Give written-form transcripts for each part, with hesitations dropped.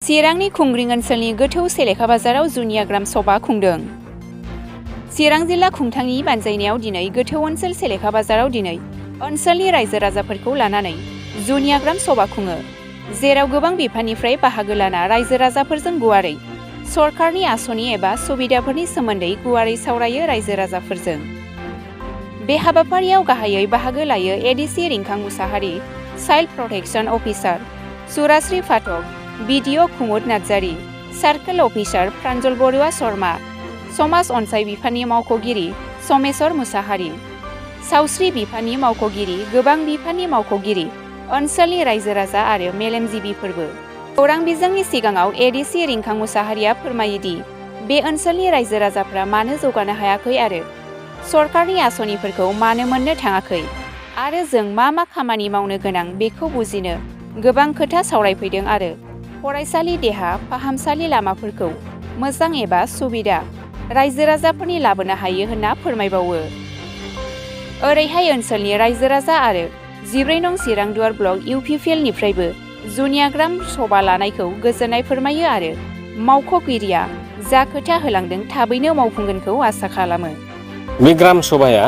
चिरांनि खुंग्रिं ओनसोलनि गोथौ सेलेखा बाजाराव जुनिया ग्राम सभा खुंदों। चिरां जिल्ला खुंथांनि बानजायनायाव दिनै गोथौ ओनसोल सेलेखा बाजाराव दिनै ओनसोलनि रायजो राजाफोरखौ लानानै जुनिया ग्राम सभा खुङो, जेराव गोबां बिफाननिफ्राय बाहागो लाना रायजो राजाफोरजों गुवारै सरकारनि आसनि एबा सुबिदाफोरनि सोमोन्दै गुवारै सावरायो रायजो राजाफोरजों। बे हाबाफारियाव गाहायै बाहागो लायो एडिसि रिंखां मुसाहारि, चाइल्ड प्रटेक्शन अफिसार सुराश्री फाटक, बिडिअ कुमुद नार्जारी, सार्कल अफिसार प्रान्जल बरुवा शर्मा, समाज अनसाय बिफाननि मावख'गिरि समेश्वर मुसाहारि, सावस्रि बिफाननि मावख'गिरि, गोबां बिफाननि मावख'गिरि, ओनसोलनि रायजो राजा आरो मेलेमजिबिफोरबो। खौरां बिजोंनि सिगाङाव एडिसि रिंखां मुसाहारिया फोरमायोदि बे ओनसोलनि रायजो राजाफ्रा मानो जौगानो हायाखै आरो सरकारनि आसनिफोरखौ मानो मोननो थाङाखै आरो जों मा खामानि मावनो गोनां बेखौ बुजिनो गोबां खोथा सावरायफैदों आरो फरायसालि, देहा फाहामसालि, लामाफोरखौ मोजां एबा सुबिदा रायजो राजाफोरनि लाबोनो हायो होनना फोरमायबावो। ओरैहाय ओनसोलनि रायजो राजा आरो 14 नं चिरां दुवार ब्लक UPPL निफ्रायबो जुनिया ग्राम सभा लानायखौ गोजोननाय फोरमायो आरो मावख'गिरिया जा खोथा होलांदों थाबैनो मावफुंगोनखौ आसा खालामो। बे ग्राम सभाया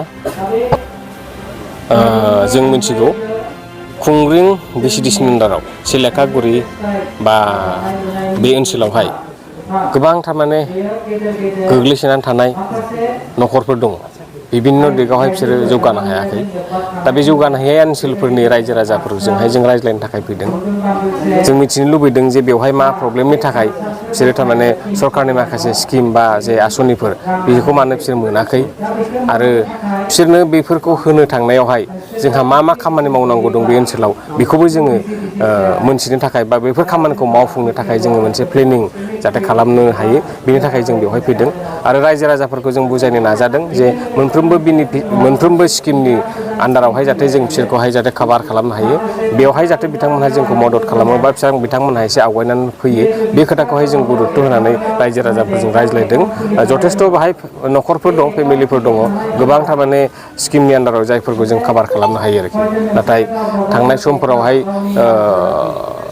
जों मिथिगौ खुंग्रिं BCDC आन्दाराव सेलेखागुरि बा बे ओनसोलावहाय गोबां थारमाने गोग्लैसोनानै थानाय न'खरफोर दङ। बिभिन्न दिगावहाय बिसोरो जौगानो हायाखै। दा बे जौगानो हायै ओनसोलफोरनि रायजो राजाफोरजोंहाय जों रायज्लायनो थाखाय फैदों। जों मिथिनो लुबैदों जे बेवहाय मा प्रब्लेमनि थाखाय बिसोरो थारमाने सरकारनि माखासे स्किम बा जे आसनिफोर बेखौ मानो बिसोर मोनाखै आरो बिसोरनो बेफोरखौ होनो थांनायावहाय जोंहा मा खामानि मावनांगौ दं बे ओनसोलाव बेखौबो जोङो मोनथिनो थाखाय बा बेफोर खामानिखौ मावफुंनो थाखाय जोङो मोनसे प्लेनिं जाहाथे खालामनो हायो बेनि थाखाय जों बेवहाय फैदों आरो रायजो राजाफोरखौ जों बुजायनो नाजादों जे मोनफ्रोमबो स्किमनि आन्दारावहाय जाहाथे जों बिसोरखौहाय जाहाथे काभार खालामनो हायो, बेवहाय जाहाथे बिथांमोनहा जोंखौ मदद खालामो बा बिथांमोनहा एसे आवगायनानै फैयो बे खोथाखौहाय जों गुरुत्त' होनानै रायजो राजाफोरजों रायज्लायदों। जथेस्थ' बाहाय न'खरफोर दं, फेमिलिफोर दङ, गोबां थारमाने स्किमनि आन्दाराव जायफोरखौ जों काभार खालामनो हायो आरोखि। नाथाय थांनाय समफोरावहाय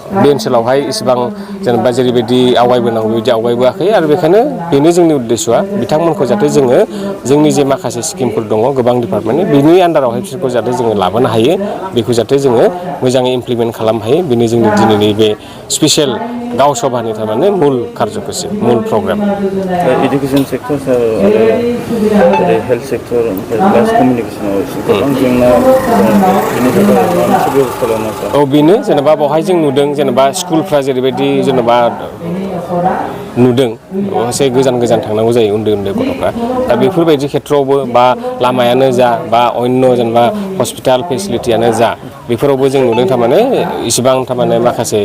बे ओनसोलावहाय इसिबां जेनेबा जेरैबायदि आवगायबोनांगौ बिदि आवगायबोआखै आरो बेखायनो बेनो जोंनि उद्देश्यआ बिथांमोनखौ जाहाथे जोङो जोंनि जे माखासे स्किमफोर दङ गोबां डिपार्टमेन्टनि बिनि आन्दारावहाय बिसोरखौ जाहाथे जोङो लाबोनो हायो, बेखौ जाहाथे जोङो मोजाङै इमप्लिमेन्ट खालामनो हायो। बेनो जोंनि दिनैनि बे स्पेसियेल गाव सभानि थारमाने मुल कार्यक्रम, मुल प्रग्राम। एडुकेसन सेक्टर आरो हेल्थ सेक्टर प्लास कमिउनिकेसनाव गोबां जेंना बेनि थाखाय माबा मोनसे बेबस्था लानांगौ। औ बेनो जेनेबा बेवहाय जों नुदों जेनेबा स्कुलफ्रा जेरैबायदि जेनेबा नुदों एसे गोजान थांनांगौ जायो उन्दै गथ'फ्रा। दा बेफोरबायदि खेथ्रआवबो बा लामायानो जा बा अन्य जेनेबा हस्पिटाल फेसिलिटियानो जा बेफोरावबो जों नुदों थारमाने इसिबां थारमाने माखासे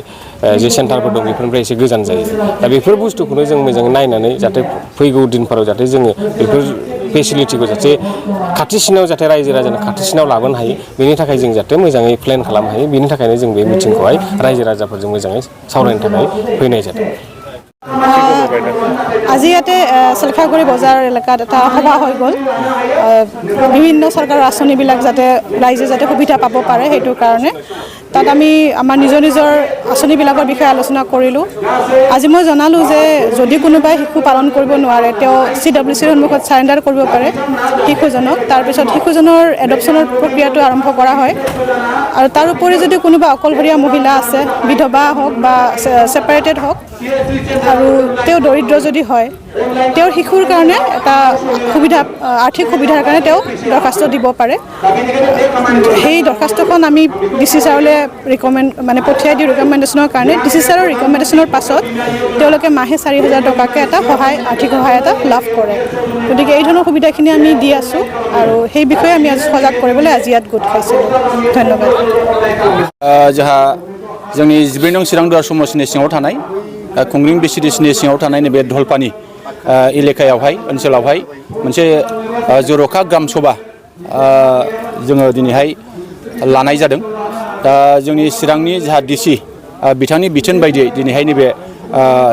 जे सेन्टारफोर दं बेफोरनिफ्राय एसे गोजान जायो। दा बेफोर बुस्थुखौनो जों मोजाङै नायनानै जाहाथे फैगौ दिनफोराव जाहाथे जोङो बेफोर फेसिलिटिखौ जाहाथे खाथिसिनाव जाहाथे रायजो राजानि खाथिसिनाव लाबोनो हायो बेनि थाखाय जों जाहाथे मोजाङै प्लेन खालामनो हायो बेनि थाखायनो जों बे मिटिंखौहाय रायजो राजाफोरजों मोजाङै सावरायनो थाखाय फैनाय जादों। আজি ইয়াতে চেলেখাগুৰি বজাৰ এলেকাত এটা সভা হৈ গ'ল। বিভিন্ন চৰকাৰৰ আঁচনিবিলাক যাতে ৰাইজে যাতে সুবিধা পাব পাৰে সেইটোৰ কাৰণে তাত আমি আমাৰ নিজৰ আঁচনিবিলাকৰ বিষয়ে আলোচনা কৰিলোঁ। আজি মই জনালোঁ যে যদি কোনোবাই শিশু পালন কৰিব নোৱাৰে তেওঁ CWCৰ সন্মুখত চাৰেণ্ডাৰ কৰিব পাৰে শিশুজনক। তাৰপিছত শিশুজনৰ এডপশ্যনৰ প্ৰক্ৰিয়াটো আৰম্ভ কৰা হয় আৰু তাৰোপৰি যদি কোনোবা অকলশৰীয়া মহিলা আছে, বিধৱা হওক বা ছেপাৰেটেড হওক আৰু তেওঁ দৰিদ্ৰ যদি হয় তেওঁৰ শিশুৰ কাৰণে এটা সুবিধা, আৰ্থিক সুবিধাৰ কাৰণে তেওঁ দৰখাস্ত দিব পাৰে। সেই দৰখাস্তখন আমি DC ছাৰলৈ পঠিয়াই দিওঁ ৰিকমেণ্ডেশ্যনৰ কাৰণে। DC ছাৰৰ ৰিকমেণ্ডেশ্যনৰ পাছত তেওঁলোকে মাহে 4,000 টকাকৈ এটা আৰ্থিক সহায় এটা লাভ কৰে। গতিকে এই ধৰণৰ সুবিধাখিনি আমি দি আছোঁ আৰু সেই বিষয়ে আমি আজি সজাগ কৰিবলৈ আজি ইয়াত গোট খাইছিলোঁ। ধন্যবাদ। जोंहा जोंनि 14 नं चिरां दुवार समस्तिनि सिङाव थानाय खुंग्रिं BCDCनि सिङाव थानाय नैबे धलपानि एलेकायावहाय ओनसोलावहाय मोनसे जर'खा ग्राम सभा जोङो दिनैहाय लानाय जादों। दा जोंनि चिरांनि जाहा DC बिथांनि बिथोन बायदियै दिनैहाय नैबे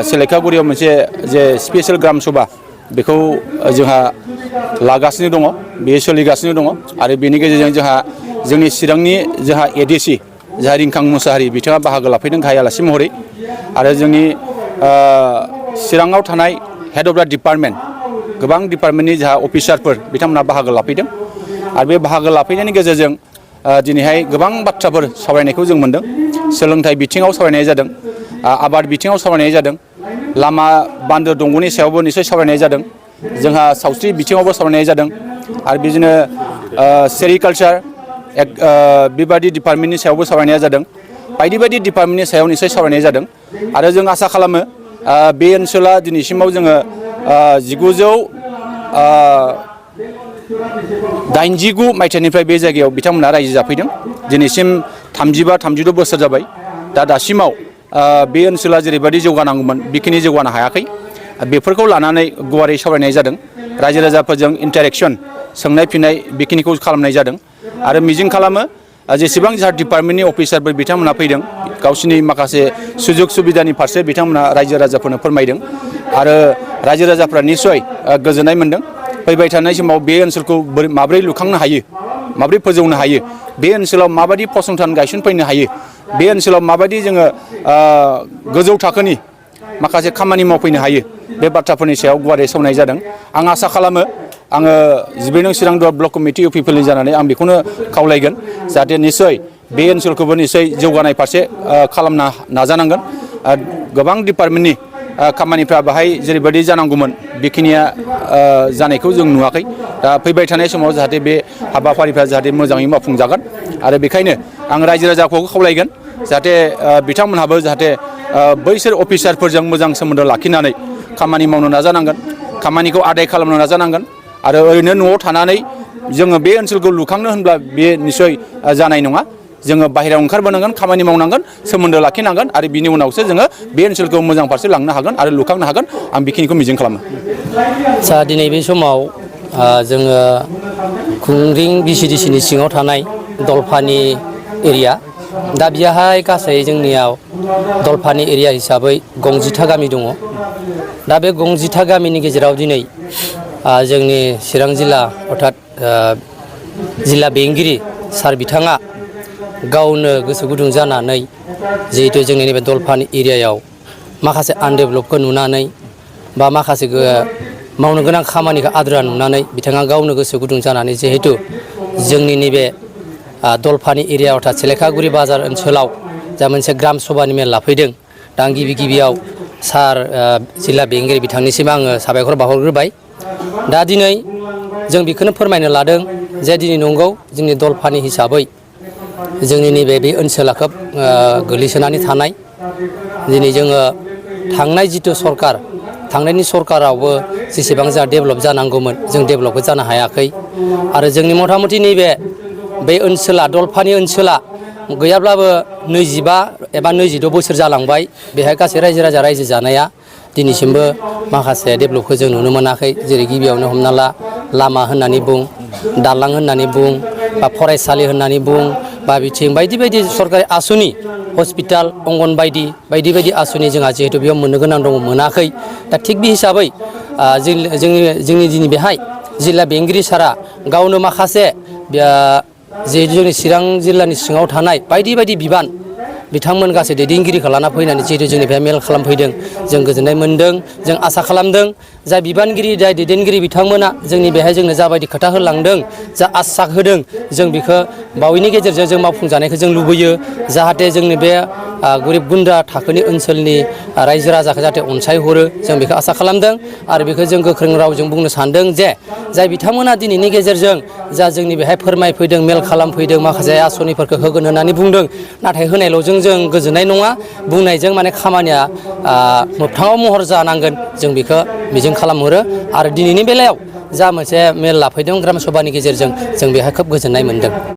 सेलेखागुरियाव मोनसे जे स्पेसियेल ग्राम सभा बेखौ जोंहा लागासिनो दङ, बेयो सोलिगासिनो दङ आरो बेनि गेजेरजों जोंहा जोंनि चिरांनि जोंहा ADC जाहा रिंखां मुसाहारि बिथाङा बाहागो लाफैदों गाहाय आलासि महरै आरो जोंनि चिराङाव थानाय हेड अफ दा डिपार्टमेन्ट गोबां डिपार्टमेन्टनि जोंहा अफिसारफोर बिथांमोना बाहागो लाफैदों आरो बे बाहागो लाफैनायनि गेजेरजों दिनैहाय गोबां बाथ्राफोर सावरायनायखौ जों मोन्दों। सोलोंथाइ बिथिङाव सावरायनाय जादों, आबाद बिथिङाव सावरायनाय जादों, लामा बान्दो दंग'नि सायावबो निश्चय सावरायनाय जादों, जोंहा सावस्रि बिथिङावबो सावरायनाय जादों आरो बिदिनो सेरिकालचार बेबादि डिपार्टमेन्टनि सायावबो सावरायनाय जादों। बायदि बायदि डिपार्टमेन्टनि सायाव निश्चय सावरायनाय जादों आरो जों आसा खालामो बे ओनसोला दिनैसिमाव जोङो 1989 मायथाइनिफ्राय बे जायगायाव बिथांमोना रायजो जाफैदों। दिनैसिम 35-36 बोसोर जाबाय। दासिमाव बे ओनसोला जेरैबायदि जौगानांगौमोन बेखिनि जौगानो हायाखै। बेफोरखौ लानानै गुवारै सावरायनाय जादों। रायजो राजाफोरजों इन्टारेक्सन सोंनाय फिन्नाय बेखिनिखौ खालामनाय जादों आरो मिजिं खालामो जेसेबां जोंहा डिपार्टमेन्टनि अफिसारफोर बिथांमोना फैदों गावसिनि माखासे सुजुग सुबिदानि फारसे बिथांमोना रायजो राजाफोरनो फोरमायदों आरो रायजो राजाफ्रा निस्सय गोजोननाय मोन्दों। फैबाय थानाय समाव बे ओनसोलखौ माब्रै लुखांनो हायो, माब्रै फोजौनो हायो, बे ओनसोलाव माबायदि फसंथान गायसनफैनो हायो, बे ओनसोलाव माबायदि जोङो गोजौ थाखोनि माखासे खामानि मावफैनो हायो, बे बाथ्राफोरनि सायाव गुवारै सावरायनाय जादों। आं आसा खालामो आङो 12 नं चिरां दुवार ब्लक कमिटि इउपिपिएलनि जानानै आं बेखौनो खावलायगोन जाहाथे निस्सय बे ओनसोलखौबो निस्सय जौगानाय फारसे खालामनो नाजानांगोन। गोबां डिपार्टमेन्टनि खामानिफ्रा बाहाय जेरैबायदि जानांगौमोन बेखिनिया जानायखौ जों नुवाखै। दा फैबाय थानाय समाव जाहाथे बे हाबाफारिफ्रा जाहाथे मोजाङै मावफुंजागोन आरो बेखायनो आं रायजो राजाखौ खावलायगोन जाहाथे बिथांमोनहाबो जाहाथे बैसोर अफिसारफोरजों मोजां सोमोन्दो लाखिनानै खामानि मावनो नाजानांगोन, खामानिखौ आदाय खालामनो नाजानांगोन आरो ओरैनो न'आव थानानै जोङो बे ओनसोलखौ लुखांनो होनब्ला बे निस्सय जानाय नङा। जोङो बाहेरायाव ओंखारबोनांगोन, खामानि मावनांगोन, सोमोन्दो लाखिनांगोन आरो बिनि उनावसो जोङो बे ओनसोलखौ मोजां फारसे लांनो हागोन आरो लुखांनो हागोन। आं बेखिनिखौ मिजिं खालामो। दिनै बे समाव जोङो खुंग्रिं BCDCनि सिङाव थानाय दलफानि एरिया, दा बेहाय गासै जोंनियाव दलफानि एरिया हिसाबै 60 गामि दङ। दा बे 60 गामिनि गेजेराव दिनै जोंनि चिरां जिल्ला अर्थात जिल्ला बेंगिरि सार बिथाङा गावनो गोसो गुदुं जानानै जिहेतु जोंनि नैबे दलफानि एरियायाव माखासे आनडेभेलपखौ नुनानै बा माखासे मावनो गोनां खामानिखौ आद्रा नुनानै बिथाङा गावनो गोसो गुदुं जानानै जिहेतु जोंनि नैबे दलफानि एरिया अर्थात सेलेखागुरि बाजार ओनसोलाव जा मोनसे ग्राम सभानि मेल लाफैदों। दा आं गिबियाव सार जिल्ला बेंगिरि बिथांनिसिम आङो साबायखर बावहरग्रोबाय। दा दिनै जों बेखौनो फोरमायनो लादों जे दिनै नंगौ जोंनि दलफानि हिसाबै जोंनि नैबे बे ओनसोला खोब गोग्लैसोनानै थानाय। दिनै जोङो थांनाय जिथु सरकार, थांनायनि सरकारावबो जेसेबां जोंहा डेभेलप जानांगौमोन जों डेभेलपबो जानो हायाखै आरो जोंनि मथा मथि नैबे बे ओनसोला दलफानि ओनसोला गैयाब्लाबो 25 एबा 22 बोसोर जालांबाय। बेहाय गासै रायजो राजा रायजो जानाया दिनैसिमबो माखासे डेभेलपखौ जों नुनो मोनाखै। जेरै गिबियावनो हमना ला लामा होननानै बुं, दालां होननानै बुं, बा फरायसालि होननानै बुं, बा बिथिं बायदि बायदि सरकारि आसुनि हस्पिटाल, अंगनबादि बायदि बायदि आसुनि जोंहा जिहेतु बेयाव मोननो गोनां दङ मोनाखै। दा थिग बे हिसाबै जोंनि दिनै बेहाय जिल्ला बेंगिरि सारा गावनो माखासे जिहेतु जोंनि चिरां जिल्लानि सिङाव थानाय बायदि बायदि बिबान बिथांमोन गासै दैदेनगिरिखौ लाना फैनानै जिहेतु जोंनि बेहाय मेल खालामफैदों। जों गोजोननाय मोन्दों। जों आसा खालामदों जाय बिबानगिरि, जाय दैदेनगिरि बिथांमोना जोंनि बेहाय जोंनो जाबायदि खोथा होलांदों, जा आश्वास होदों, जों बेखौ बावैनि गेजेरजों जों मावफुंजानायखौ जों लुबैयो। जाहाथे जोंनि बे गोरिब गुन्द्रा थाखोनि ओनसोलनि रायजो राजाखौ जाहाथे अनसायहरो जों बेखौ आसा खालामदों आरो बेखौ जों गोख्रों रावजों बुंनो सानदों जे जाय बिथांमोना दिनैनि गेजेरजों जा जोंनि बेहाय फोरमायफैदों, मेल खालामफैदों, माखासे आसनिफोरखौ होगोन होननानै बुंदों, नाथाय होनायल'जों जों गोजोननाय नङा, बुंनायजों माने खामानिया मोगथाङाव महर जानांगोन। जों बेखौ मिजिं खालामहरो आरो दिनैनि बेलायाव जा मोनसे मेल लाफैदों ग्राम सभानि गेजेरजों जों बेहाय खोब गोजोननाय मोन्दों।